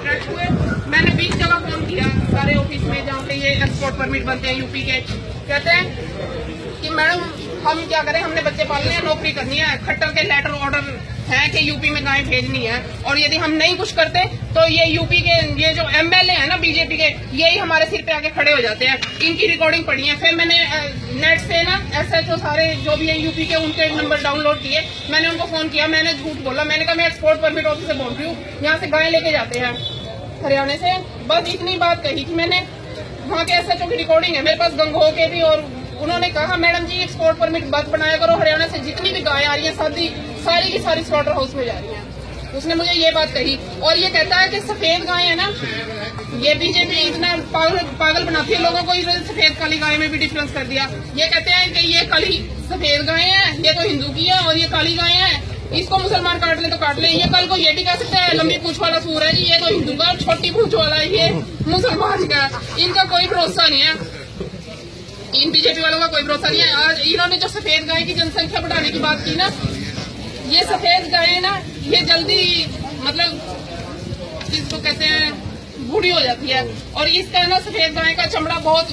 Interact हुए। मैंने 20 जगह फोन किया, सारे ऑफिस में जहाँ पे ये एक्सपोर्ट परमिट बनते हैं यूपी के। कहते हैं कि मैडम हम क्या करें, हमने बच्चे पालने हैं, नौकरी करनी है, खट्टर के लेटर ऑर्डर है कि यूपी में गायें भेजनी है, और यदि हम नहीं कुछ करते तो ये यूपी के ये जो एमएलए है ना बीजेपी के, यही हमारे सिर पे आके खड़े हो जाते हैं। इनकी रिकॉर्डिंग पड़ी है। फिर मैंने नेट से ना एसएचओ सारे जो भी है यूपी के, उनके नंबर डाउनलोड किए। मैंने उनको फोन किया, मैंने झूठ बोला, मैंने कहा मैं एक्सपोर्ट परमिट ऑफिस से बोल रही हूँ, यहाँ से गायें लेके जाते हैं हरियाणा से। बस इतनी बात कही कि मैंने वहाँ के एसएचओ की रिकॉर्डिंग है मेरे पास, गंगो के भी, और उन्होंने कहा मैडम जी एक्सपोर्ट परमिट मत बनाया करो, हरियाणा से जितनी भी गायें आ रही है सारी की सारी स्लॉटर हाउस में जा रही हैं। उसने मुझे ये बात कही। और ये कहता है कि सफेद गायें है ना, ये बीजेपी इतना पागल बनाती है लोगों को, सफेद काली गाय में भी डिफरेंस कर दिया। ये कहते हैं कि ये काली सफेद गायें हैं, ये तो हिंदू की है, और ये काली गायें हैं, इसको मुसलमान काट ले तो काट ले। ये कल को ये भी कह सकते हैं लंबी पूंछ वाला सूर है जी, ये तो हिंदू का, छोटी पूंछ वाला है ये मुसलमान का। इनका कोई भरोसा नहीं है, इन बीजेपी वालों का कोई भरोसा नहीं है। आज इन्होंने जो सफेद गाय की जनसंख्या बढ़ाने की बात की ना, ये सफेद गाय ना ये जल्दी मतलब जिसको कहते हैं बूढ़ी हो जाती है, और इसका ना सफेद गाय का चमड़ा बहुत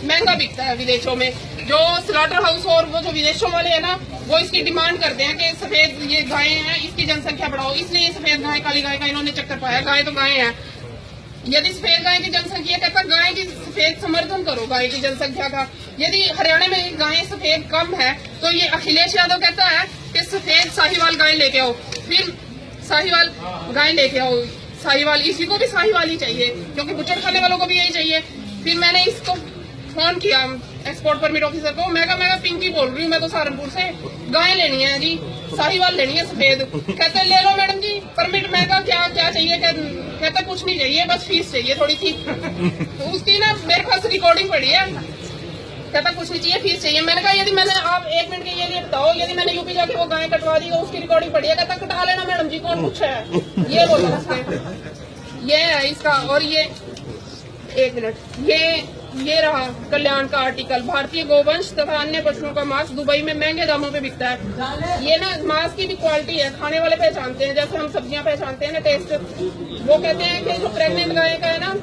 महंगा बिकता है विदेशों में। जो स्लॉटर हाउस और वो जो विदेशों वाले हैं ना, वो इसकी डिमांड करते हैं कि सफेद ये गायें हैं, इसकी जनसंख्या बढ़ाओ, इसलिए सफेद गाय काली गाय का इन्होंने चक्कर पाया। गाय तो गाय है, यदि सफेद गाय की जनसंख्या, कहता गाय की सफेद समर्थन करो गाय की जनसंख्या का। यदि हरियाणा में गायें सफेद कम है तो ये अखिलेश यादव कहता है कि सफेद साहिवाल गाय लेके आओ, फिर साहिवाल गाय लेके आओ, साहिवाल, इसी को भी साहिवाल ही चाहिए क्योंकि बुचड़ खाने वालों को भी यही चाहिए। फिर मैंने इसको फोन किया एक्सपोर्ट परमिट ऑफिसर को, मैं कहा पिंकी बोल रही हूँ, मैं तो सहारनपुर से, गाय लेनी है जी, साहिवाल लेनी है सफेद। कहते ले लो मैडम जी परमिट। मैं कहा क्या क्या चाहिए? कहता कुछ नहीं चाहिए, बस फीस चाहिए थोड़ी सी। तो उसकी ना मेरे पास रिकॉर्डिंग पड़ी है, कहता कुछ नहीं चाहिए, फीस चाहिए। मैंने कहा यदि मैंने, आप 1 मिनट के लिए बताओ, यदि मैंने यूपी जाके वो गाय कटवा दी तो उसकी रिकॉर्डिंग पड़ी है। कहता कटा लेना मैडम जी, कौन पूछा है, ये बोला उसने। ये है इसका। और ये 1 मिनट, ये रहा कल्याण का आर्टिकल, भारतीय गोवंश तथा अन्य पशुओं का मांस दुबई में महंगे दामों पे बिकता है। ये ना मांस की भी क्वालिटी है, खाने वाले पहचानते हैं, जैसे हम सब्जियां पहचानते हैं ना टेस्ट। वो कहते हैं कि जो प्रेग्नेंट गाय का है ना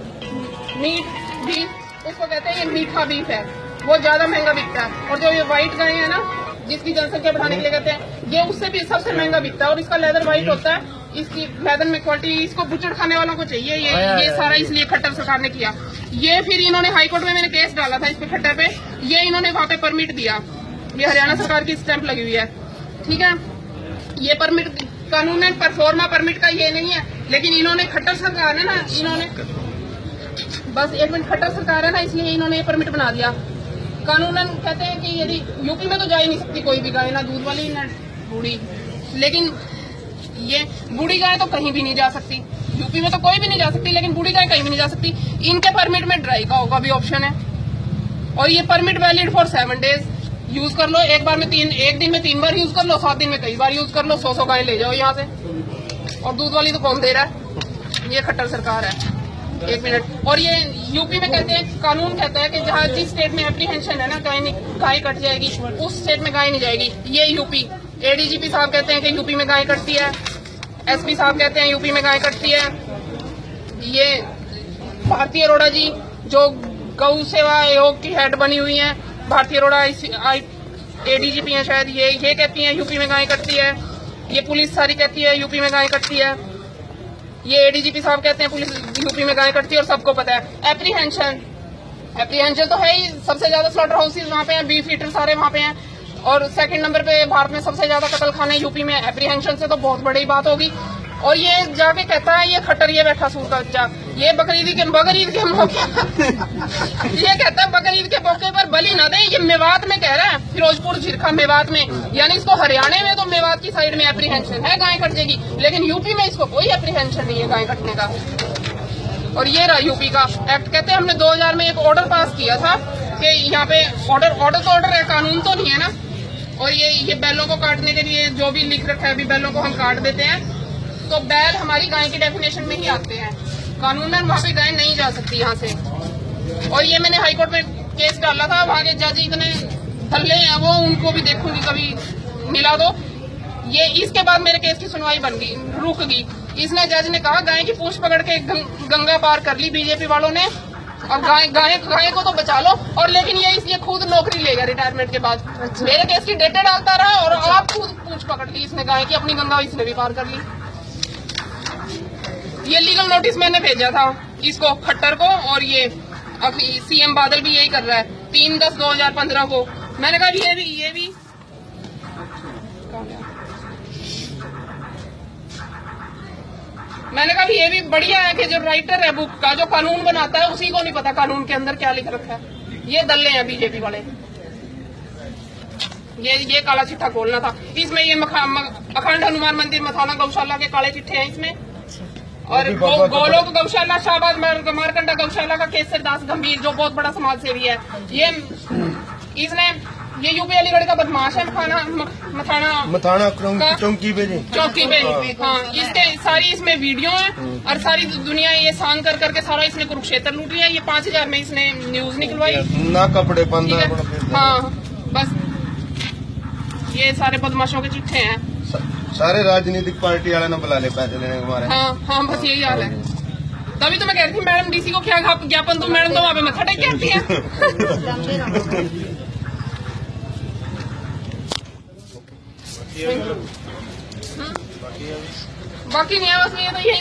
मीट बीफ, उसको कहते हैं ये मीठा बीफ है, वो ज्यादा महंगा बिकता है। और जो ये व्हाइट गाय है ना, जिसकी जनसंख्या बढ़ाने के लिए कहते हैं, ये उससे भी सबसे महंगा बिकता है, और इसका लेदर व्हाइट होता है, इसकी लेदर में क्वालिटी, इसको बुचड़ खाने वालों को चाहिए। ये सारा इसलिए खट्टर सरकार ने किया। ये फिर इन्होंने हाईकोर्ट में, मैंने केस डाला था इस पे खट्टर पे, ये इन्होंने वहां पे परमिट दिया, ये हरियाणा सरकार की स्टैंप लगी हुई है, ठीक है। ये परमिट कानूनन परफॉर्मा परमिट का ये नहीं है, लेकिन इन्होंने खट्टर सरकार है ना, इन्होंने बस 1 मिनट, खट्टर सरकार है ना, इसलिए इन्होंने ये परमिट बना दिया। कानूनन कहते हैं कि यदि यूपी में तो जा ही नहीं सकती कोई भी गाय, ना दूध वाली ना बूढ़ी, लेकिन ये बूढ़ी गाय तो कहीं भी नहीं जा सकती, यूपी में तो कोई भी नहीं जा सकती, लेकिन बूढ़ी गाय कहीं भी नहीं जा सकती। इनके परमिट में ड्राई काऊ का भी ऑप्शन है, और ये permit valid for 7 days, use कर लो, एक दिन में 3 बार यूज कर लो, 7 दिन में कई बार यूज कर लो, 100 गाय ले जाओ यहाँ से। और दूध वाली तो कौन दे रहा है, ये खट्टर सरकार है। 1 मिनट। और ये यूपी में कहते हैं, कानून कहता है कि जहाँ जिस स्टेट में एप्रीहेंशन है ना, गाय कट जाएगी, उस स्टेट में गाय नहीं जाएगी। ये यूपी एडीजीपी साहब कहते हैं कि यूपी में गाय कटती है, एसपी साहब कहते हैं यूपी में गाय कटती है। ये भारती अरोड़ा जी जो गौ सेवा आयोग की हेड बनी हुई है, भारती अरोड़ा एडीजीपी हैं शायद, ये कहती हैं यूपी में गाय कटती है। ये पुलिस सारी कहती है यूपी में गाय कटती है। ये एडीजीपी साहब कहते हैं पुलिस यूपी में गाय कटती है, और सबको पता है। एप्रीहेंशन तो है ही, सबसे ज्यादा स्लॉटर हाउसेज वहाँ पे हैं, बीफ ईटर सारे वहाँ पे हैं, और 2nd नंबर पे भारत में सबसे ज्यादा कत्ल खाने यूपी में। एप्रीहेंशन से तो बहुत बड़ी बात होगी। और ये जाके कहता है, ये खट्टर, ये बैठा सूर का बच्चा, ये बकरीद के मौके ये कहता है बकरीद के मौके पर बलि न दे। ये मेवात में कह रहा है, फिरोजपुर झिरखा मेवात में, यानी इसको हरियाणा में तो मेवात की साइड में एप्रीहेंशन है गाय कट जाएगी, लेकिन यूपी में इसको कोई एप्रीहेंशन नहीं है गाय कटने का। और ये रहा यूपी का एक्ट। कहते हैं हमने 2000 में एक ऑर्डर पास किया था कि यहाँ पे ऑर्डर है, कानून तो नहीं है ना। और ये बैलों को काटने के लिए जो भी लिख रखा है, अभी बैलों को हम काट देते हैं, तो बैल हमारी गाय की डेफिनेशन में ही आते हैं, कानूनन वहाँ पे गाय नहीं जा सकती यहाँ से। और ये मैंने हाईकोर्ट में केस डाला था, वहाँ के जज इतने धल्ले हैं, वो उनको भी देखूंगी कभी मिला दो। ये इसके बाद मेरे केस की सुनवाई रुक गई। इसने जज ने कहा गाय की पूंछ पकड़ के गंगा पार कर ली बीजेपी वालों ने, और गाय को तो बचा लो, और लेकिन ये खुद नौकरी लेगा रिटायरमेंट के बाद। मेरे केस की डेटे डालता रहा और आप खुद पूंछ पकड़ ली इसने गाय की, अपनी गंगा इसने भी पार कर ली। ये लीगल नोटिस मैंने भेजा था इसको, खट्टर को, और ये अब सीएम बादल भी यही कर रहा है 3/10/2015 को। मैंने कहा ये भी मैंने कहा ये भी बढ़िया है कि जो राइटर है बुक का, जो कानून बनाता है, उसी को नहीं पता कानून के अंदर क्या लिख रखा है। ये दल्ले हैं बीजेपी वाले, ये काला चिट्ठा खोलना था इसमें। ये अखंड हनुमान मंदिर मथाना गौशाला के काले चिट्ठे हैं इसमें, और गोलोक गौशाला, शाहबाद मारकंडा गौशाला का केसर दास गंभीर जो बहुत बड़ा समाज सेवी है, ये यूपी अलीगढ़ का बदमाश है, मथाना चौकी पे। हाँ, इसके सारी इसमें वीडियो है, और सारी दुनिया ये सांग कर करके सारा इसने कुरुक्षेत्र लूट लिया। ये 5,000 में इसने न्यूज निकलवाई ना, कपड़े बंद। हाँ, बस ये सारे बदमाशों के चिट्ठे हैं। सारे राजनीतिक पार्टी वाले ना बुला ले पैसे लेने हमारे। हाँ, बस यही हाल है। तभी तो मैं कह रही थी मैडम डीसी को क्या ज्ञापन दो, मैडम तो वहाँ पे मत्था टेक के आती है। बाकी नहीं है, बस ये तो यही